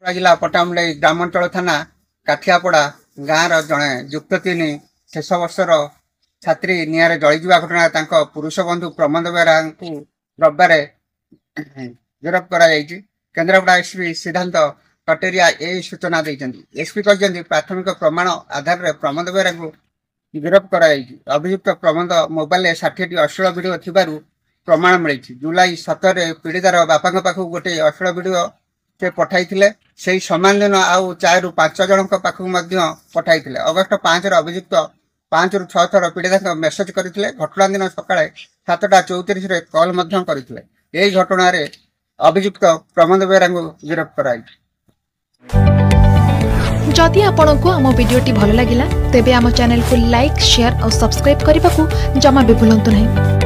जिला पटामुंडई ग्रामांचल थाना काठियापड़ा गाँव जड़े युक्त 3 शेष वर्षर छात्री निआरे जलिजा घटना पुरुष बंधु प्रमोद बेहरा रविवार गिरफ्त कर केन्द्रापड़ा एसपी सिद्धांत कटेरिया यही सूचना देते। एसपी कहते प्राथमिक प्रमाण आधार में प्रमोद बेहरा को गिरफ्त कर अभियुक्त प्रमोद मोबाइल 60टी अश्लील भिडियो थिबारु प्रमाण मिली। जुलाई 17 पीड़ितार बापा पाखु गोटे अश्लील भिडियो से पठाई से समान दिन आउ 4 ରୁ 5 जन पाखक पठाई। अगस्ट 5 अभियुक्त 5 ରୁ 6 थर पीड़िता मेसेज करते। घटना दिन सकाଳେ 7:34 कल करते। यही घटना अभियुक्त प्रमोद बेहरा को गिरफ्त कर। जदि आपंक आम भिडी भल लगा तेब आम चैनल को लाइक शेयर और सब्सक्राइब करने को जमा भी भूलु नहीं।